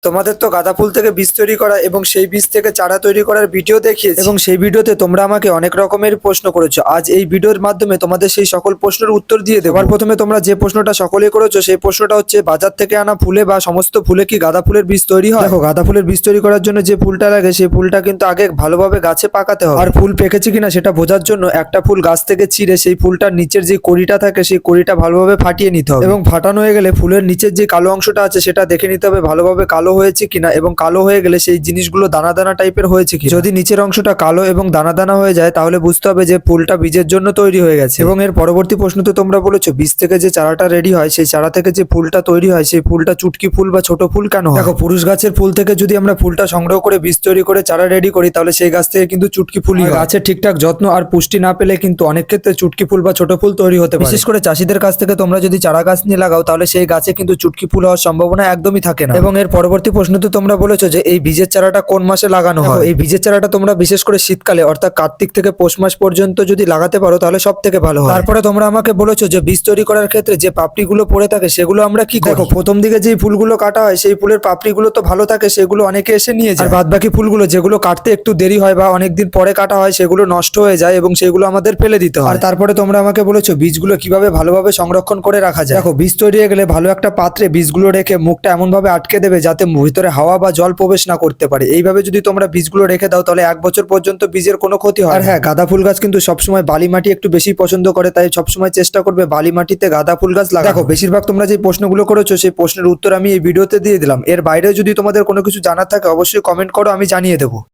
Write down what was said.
তোমাদের তো গাঁদা ফুল থেকে বীজ তৈরি করা এবং সেই বীজ থেকে চারা তৈরি করার ভিডিও দেখিয়েছি এবং সেই ভিডিওতে তোমরা আমাকে অনেক রকমের প্রশ্ন করেছো। আজ এই ভিডিওর মাধ্যমে তোমাদের সেই সকল প্রশ্নের উত্তর দিয়ে দেবো। আর প্রথমে তোমরা যে প্রশ্নটা সকলেই করেছো সেই প্রশ্নটা হচ্ছে, বাজার থেকে আনা ফুলে বা সমস্ত ফুলে কি গাঁদা ফুলের বীজ তৈরি হয়? দেখো, গাঁদা ফুলের বীজ তৈরি করার জন্য যে ফুলটা লাগে সেই ফুলটা কিন্তু আগে ভালোভাবে গাছে পাকাতে হবে। আর ফুল পেকেছে কিনা সেটা বোঝার জন্য একটা ফুল গাছ থেকে ছিঁড়ে সেই ফুলটার নিচের যে কড়িটা থাকে সেই কড়িটা ভালোভাবে ফাটিয়ে নিতে হবে এবং ফাটানো হয়ে গেলে ফুলের নিচের যে কালো অংশটা আছে সেটা দেখে নিতে হবে ভালোভাবে কালো হয়েছে কিনা, এবং কালো হয়ে গেলে সেই জিনিসগুলো দানা দানা টাইপের হয়েছে কি। যদি নিচের অংশটা কালো এবং দানা দানা হয়ে যায় তাহলে বুঝতে হবে যে ফুলটা বীজের জন্য তৈরি হয়ে গেছে। এবং এর পরবর্তী প্রশ্ন তো তোমরা বলেছো, বীজ থেকে যে চারাটা রেডি হয় সেই চারা থেকে যে ফুলটা তৈরি হয় সেই ফুলটা চুটকি ফুল বা ছোট ফুল কেন হয়? দেখো, পুরুষ গাছের ফুল থেকে যদি আমরা ফুলটা সংগ্রহ করে বীজ তৈরি করে চারা রেডি করি তাহলে সেই গাছ থেকে কিন্তু চুটকি ফুলই হয়। গাছের ঠিকঠাক যত্ন আর পুষ্টি না পেলে কিন্তু অনেক ক্ষেত্রে চুটকি ফুল বা ছোট ফুল তৈরি হতে পারে। বিশেষ করে চাষিদের কাছ থেকে তোমরা যদি চারা গাছ নিয়ে লাগাও তাহলে সেই গাছে কিন্তু চুটকি ফুল হওয়ার সম্ভাবনা একদমই থাকে না। এবং এর পরবর্তী প্রশ্ন তো তোমরা বলেছো যে এই বীজের চারাটা কোন মাসে লাগানো হয়? এই বীজের চারাটা তোমরা বিশেষ করে শীতকালে অর্থাৎ কার্তিক থেকে পৌষ মাস পর্যন্ত যদি লাগাতে পারো তাহলে সব থেকে ভালো হয়। তারপরে তোমরা আমাকে বলেছো যে বীজ তৈরি করার ক্ষেত্রে যে পাপড়িগুলো পড়ে থাকে সেগুলো আমরা কি করি? দেখো, প্রথম দিকে যে ফুলগুলো কাটা হয় সেই ফুলের পাপড়িগুলো তো ভালো থাকে, সেগুলো অনেকে এসে নিয়ে যায়। আর বাদ বাকি ফুলগুলো যেগুলো কাটতে একটু দেরি হয় বা অনেকদিন পরে কাটা হয় সেগুলো নষ্ট হয়ে যায় এবং সেগুলো আমাদের ফেলে দিতে হয়। আর তারপরে তোমরা আমাকে বলেছো বীজগুলো কিভাবে ভালোভাবে সংরক্ষণ করে রাখা যায়। দেখো, বীজ তৈরি হয়ে গেলে ভালো একটা পাত্রে বীজগুলো রেখে মুখটা এমন ভাবে আটকে দেবে যাতে ভিতরে হাওয়া বা জল প্রবেশ না করতে পারে। এইভাবে যদি তোমরা বীজগুলো রেখে দাও তাহলে 1 বছর পর্যন্ত বীজের কোনো ক্ষতি হয়। আর হ্যাঁ, গাঁদা ফুল গাছ কিন্তু সবসময় বালি মাটি একটু বেশি পছন্দ করে, তাই সবসময় চেষ্টা করবে বালি মাটিতে গাঁদা ফুল গাছ লাগানো। দেখো, বেশিরভাগ তোমরা যে প্রশ্নগুলো করেছো সেই প্রশ্নের উত্তর আমি এই ভিডিওতে দিয়ে দিলাম। এর বাইরে যদি তোমাদের কোনো কিছু জানার থাকে অবশ্যই কমেন্ট করো, আমি জানিয়ে দেবো।